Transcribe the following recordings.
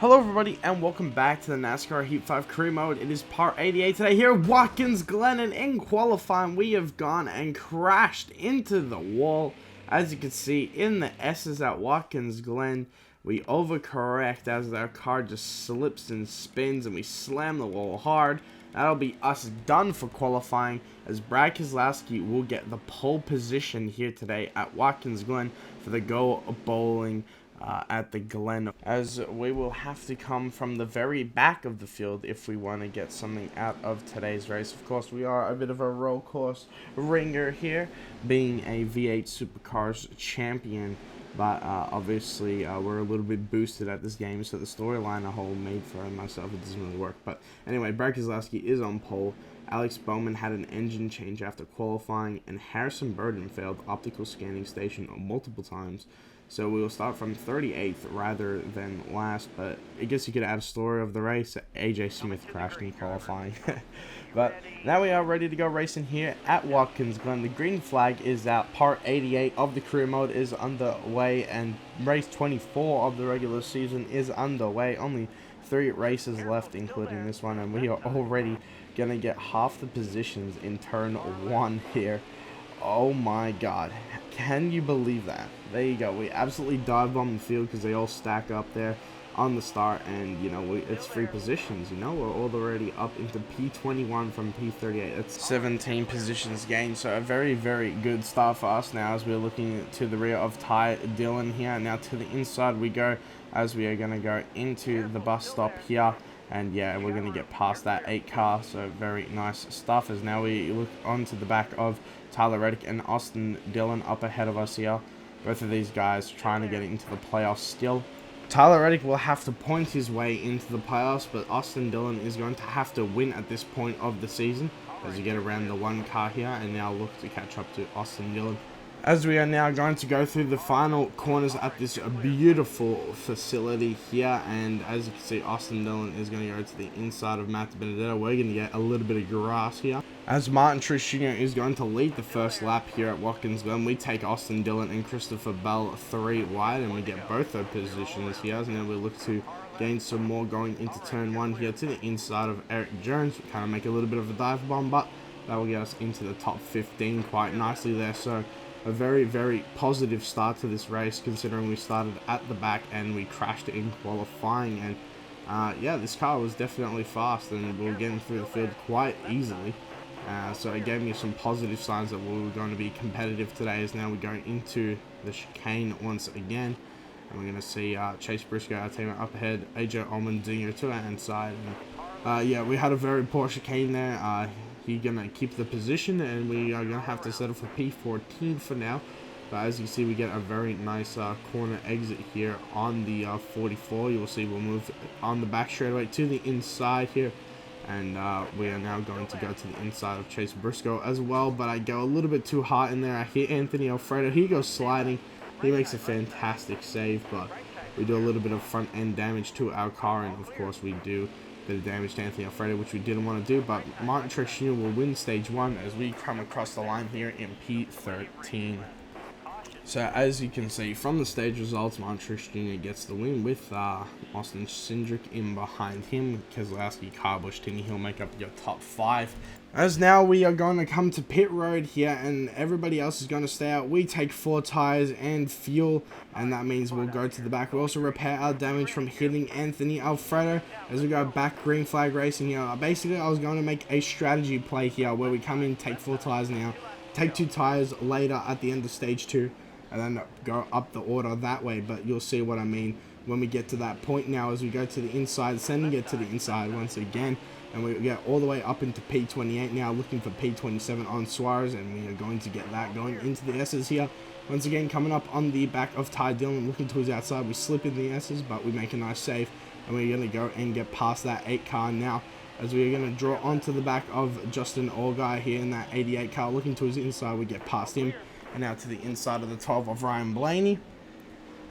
Hello everybody and welcome back to the NASCAR Heat 5 career mode. It is part 88 today here at Watkins Glen, and in qualifying we have gone and crashed into the wall. As you can see in the S's at Watkins Glen, we overcorrect as our car just slips and spins and we slam the wall hard. That'll be us done for qualifying, as Brad Keselowski will get the pole position here today at Watkins Glen for the Go Bowling at the Glen, as we will have to come from the very back of the field if we want to get something out of today's race. Of course, we are a bit of a roll course ringer here, being a V8 Supercars champion, but obviously we're a little bit boosted at this game, so the storyline I whole made for myself, it doesn't really work. But anyway, Brad Keselowski is on pole. Alex Bowman had an engine change after qualifying, and Harrison Burton failed optical scanning station multiple times. So we will start from 38th rather than last, but I guess you could add a story of the race. AJ Smith crashed in qualifying. But now we are ready to go racing here at Watkins Glen. The green flag is out. Part 88 of the career mode is underway, and race 24 of the regular season is underway. Only 3 races left, including this one, and we are already going to get half the positions in turn 1 here. Oh my god, can you believe that? There you go. We absolutely dive bomb the field because they all stack up there on the start, and you know, it's 3 positions. You know, we're already up into P21 from P38. That's 17 positions gained, so a very good start for us now, as we're looking to the rear of Ty Dillon here. Now to the inside we go, as we are going to go into the bus stop here. And yeah, we're going to get past that 8 car, so very nice stuff. As now we look onto the back of Tyler Reddick and Austin Dillon up ahead of us here. Both of these guys trying to get into the playoffs still. Tyler Reddick will have to point his way into the playoffs, but Austin Dillon is going to have to win at this point of the season, as you get around the 1 car here and now look to catch up to Austin Dillon. As we are now going to go through the final corners at this beautiful facility here, and as you can see, Austin Dillon is going to go to the inside of Matt Benedetto. We're going to get a little bit of grass here, as Martin Truex Jr. is going to lead the first lap here at Watkins Glen. We take Austin Dillon and Christopher Bell 3 wide, and we get both their positions here. And then we look to gain some more going into turn 1 here to the inside of Eric Jones. We kind of make a little bit of a dive bomb, but that will get us into the top 15 quite nicely there. So a very positive start to this race, considering we started at the back and we crashed in qualifying. And yeah, this car was definitely fast, and we were getting through the field quite easily. So it gave me some positive signs that we were going to be competitive today, as now we're going into the chicane once again. And we're going to see Chase Briscoe, our teammate, up ahead, AJ Allmendinger to our inside. And yeah, we had a very poor chicane there. He's going to keep the position, and we are going to have to settle for P14 for now. But as you see, we get a very nice corner exit here on the 44. You will see we'll move on the back straightaway to the inside here. And we are now going to go to the inside of Chase Briscoe as well. But I go a little bit too hot in there. I hit Anthony Alfredo. He goes sliding. He makes a fantastic save, but we do a little bit of front end damage to our car, and of course we do bit of damage to Anthony Alfredo, which we didn't want to do. But Martin Truex Jr. will win stage 1 as we come across the line here in P13. So as you can see from the stage results, Martin Truex Jr. gets the win with Austin Cindric in behind him. Keselowski, Carbush, Tinny Hill make up your top 5. As now we are going to come to pit road here, and everybody else is going to stay out. We take 4 tires and fuel, and that means we'll go to the back. We also repair our damage from hitting Anthony Alfredo as we go back green flag racing here. Basically, I was going to make a strategy play here where we come in, take 4 tires now, take 2 tires later at the end of stage 2, and then go up the order that way. But you'll see what I mean when we get to that point now, as we go to the inside, sending it to the inside once again. And we get all the way up into P28 now, looking for P27 on Suarez, and we are going to get that going into the S's here. Once again, coming up on the back of Ty Dillon, looking to his outside. We slip in the S's, but we make a nice save, and we're going to go and get past that 8 car now, as we're going to draw onto the back of Justin Allgaier here in that 88 car. Looking to his inside, we get past him, and now to the inside of the 12 of Ryan Blaney.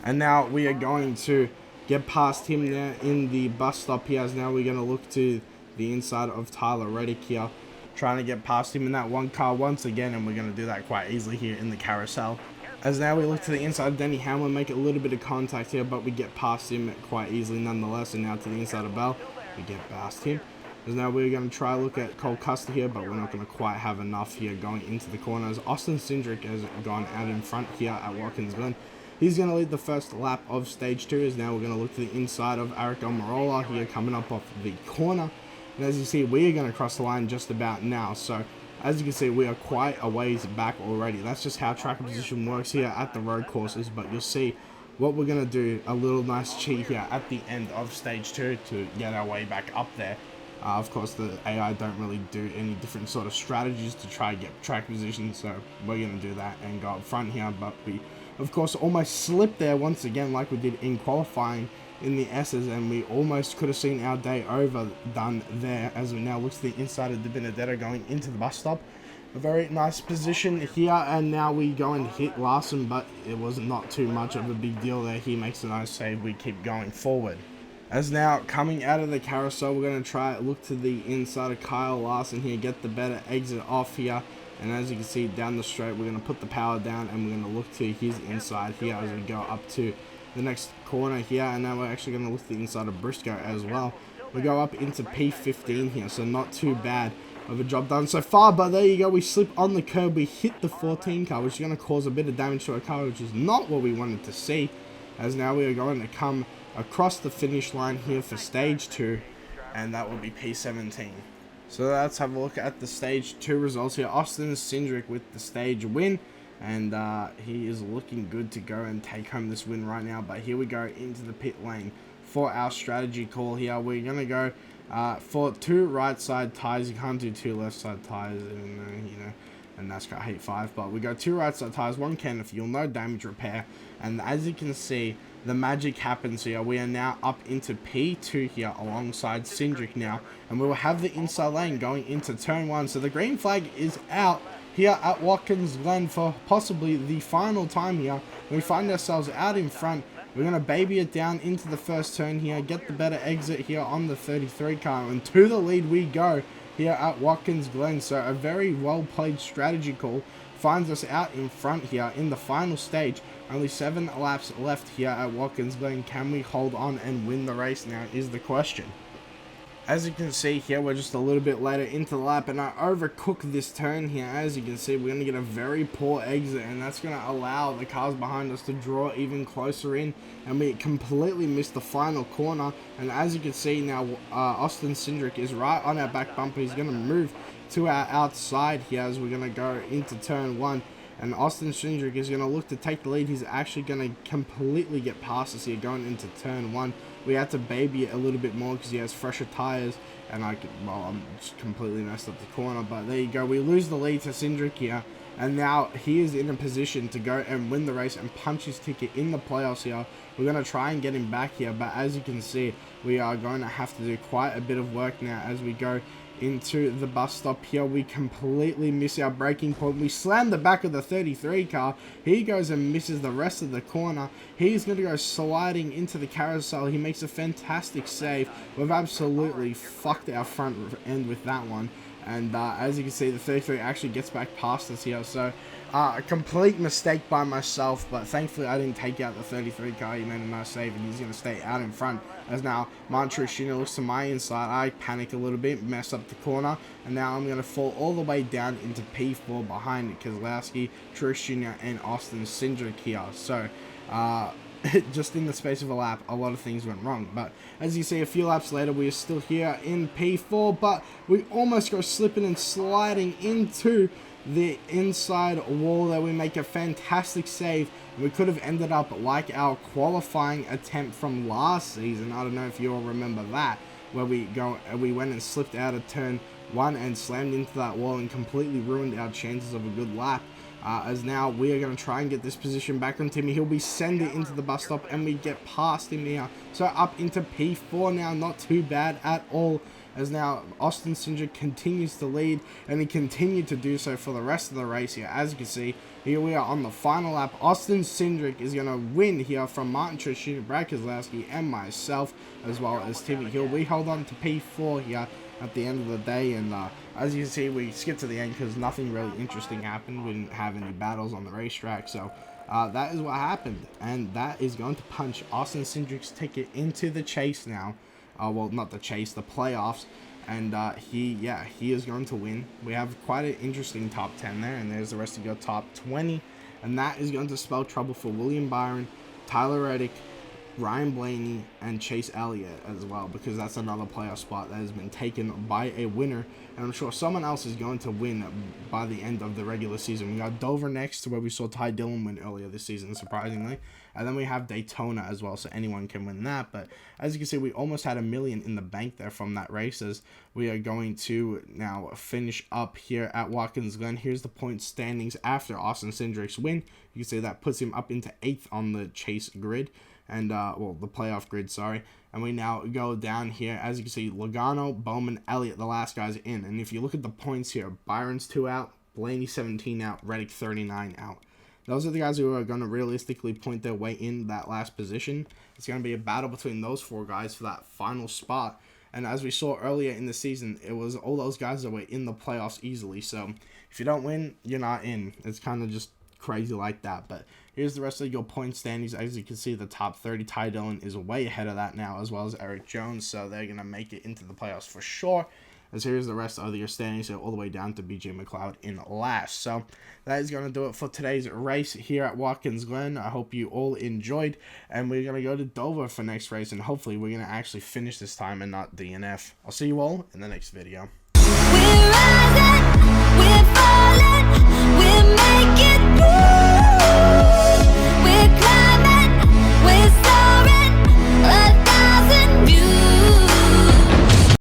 And now we are going to get past him there in the bus stop here, as now we're going to look to the inside of Tyler Reddick here, trying to get past him in that 1 car once again, and we're going to do that quite easily here in the carousel. As now we look to the inside of Denny Hamlin, make a little bit of contact here, but we get past him quite easily nonetheless. And now to the inside of Bell, we get past him. As now we're going to try look at Cole Custer here, but we're not going to quite have enough here going into the corners. Austin Cindric has gone out in front here at Watkins Glen. He's going to lead the first lap of stage 2. As now we're going to look to the inside of Eric Almirola here coming up off the corner. And as you see, we are going to cross the line just about now. So as you can see, we are quite a ways back already. That's just how track position works here at the road courses. But you'll see what we're going to do, a little nice cheat here at the end of stage 2 to get our way back up there. Of course, the AI don't really do any different sort of strategies to try and get track position, so we're going to do that and go up front here. But we, of course, almost slipped there once again like we did in qualifying in the S's, and we almost could have seen our day overdone there as we now look to the inside of Di Benedetto going into the bus stop. A very nice position here, and now we go and hit Larson, but it was not too much of a big deal there. He makes a nice save. We keep going forward. As now, coming out of the carousel, we're going to try look to the inside of Kyle Larson here, get the better exit off here. And as you can see, down the straight, we're going to put the power down, and we're going to look to his inside here as we go up to the next corner here. And now we're actually going to look to the inside of Briscoe as well. We go up into P15 here, so not too bad of a job done so far. But there you go, we slip on the curb, we hit the 14 car, which is going to cause a bit of damage to our car, which is not what we wanted to see. As now we are going to come across the finish line here for stage 2, and that will be P17. So let's have a look at the stage 2 results here. Austin Cindric with the stage win, and he is looking good to go and take home this win right now. But here we go into the pit lane for our strategy call here. We're going to go for 2 right side tires. You can't do 2 left side tires, even though, you know, and Nascar hate 5, but we got 2 right side tires, 1 can of fuel, no damage repair. And as you can see, the magic happens here. We are now up into P2 here alongside Cindric now, and we will have the inside lane going into turn 1. So the green flag is out here at Watkins Glen for possibly the final time here. We find ourselves out in front. We're going to baby it down into the first turn here, get the better exit here on the 33 car, and to the lead we go here at Watkins Glen. So a very well played strategy call finds us out in front here in the final stage. Only 7 laps left here at Watkins Glen. Can we hold on and win the race now is the question. As you can see here, we're just a little bit later into the lap, and I overcooked this turn here. As you can see, we're going to get a very poor exit, and that's going to allow the cars behind us to draw even closer in, and we completely missed the final corner. And as you can see now, Austin Cindric is right on our back bumper. He's going to move to our outside here as we're going to go into turn 1. And Austin Cindric is going to look to take the lead. He's actually going to completely get past us here going into turn 1. We had to baby it a little bit more because he has fresher tires. And I'm just completely messed up the corner. But there you go. We lose the lead to Cindric here. And now he is in a position to go and win the race and punch his ticket in the playoffs here. We're going to try and get him back here. But as you can see, we are going to have to do quite a bit of work now as we go into the bus stop here. We completely miss our braking point. We slam the back of the 33 car. He goes and misses the rest of the corner. He's going to go sliding into the carousel. He makes a fantastic save. We've absolutely fucked our front end with that one. And as you can see, the 33 actually gets back past us here. So a complete mistake by myself, but thankfully I didn't take out the 33 car. He made a nice save, and he's going to stay out in front. As now Montrose Jr. looks to my inside. I panic a little bit, mess up the corner, and now I'm going to fall all the way down into P4 behind Keselowski, Truex Jr. and Austin Cindric here. So just in the space of a lap, a lot of things went wrong. But as you see, a few laps later, we are still here in P4, but we almost go slipping and sliding into the inside wall there. We make a fantastic save. We could have ended up like our qualifying attempt from last season. I don't know if you all remember that, where we went and slipped out of turn 1 and slammed into that wall and completely ruined our chances of a good lap. As now we are going to try and get this position back on Timmy. He'll be sending into the bus stop, and we get past him here. So up into P4 now, not too bad at all. As now Austin Cindric continues to lead, and he continued to do so for the rest of the race here. As you can see, here we are on the final lap. Austin Cindric is going to win here from Martin Truex Jr., Brad Keselowski, and myself, as well as Timmy Hill. We hold on to P4 here at the end of the day, and as you can see, we skipped to the end because nothing really interesting happened. We didn't have any battles on the racetrack, so that is what happened, and that is going to punch Austin Cindric's ticket into the chase now. Well, not the chase, the playoffs, and he is going to win. We have quite an interesting top 10 there, and there's the rest of your top 20, and that is going to spell trouble for William Byron, Tyler Reddick, Ryan Blaney, and Chase Elliott as well, because that's another playoff spot that has been taken by a winner, and I'm sure someone else is going to win by the end of the regular season. We got Dover next, where we saw Ty Dillon win earlier this season, surprisingly, and then we have Daytona as well, so anyone can win that. But as you can see, we almost had $1 million in the bank there from that race, as we are going to now finish up here at Watkins Glen. Here's the point standings after Austin Cindric's win. You can see that puts him up into 8th on the chase grid, and well, the playoff grid, sorry. And we now go down here. As you can see, Logano, Bowman, Elliott, the last guys in. And if you look at the points here, Byron's 2 out, Blaney 17 out, Reddick 39 out. Those are the guys who are going to realistically point their way in that last position. It's going to be a battle between those 4 guys for that final spot. And as we saw earlier in the season, it was all those guys that were in the playoffs easily. So if you don't win, you're not in. It's kind of just crazy like that. But here's the rest of your point standings. As you can see, the top 30, Ty Dillon is way ahead of that now, as well as Eric Jones, so they're going to make it into the playoffs for sure. As here's the rest of your standings, so all the way down to BJ McLeod in last. So that is going to do it for today's race here at Watkins Glen. I hope you all enjoyed, and we're going to go to Dover for next race, and hopefully we're going to actually finish this time and not DNF. I'll see you all in the next video.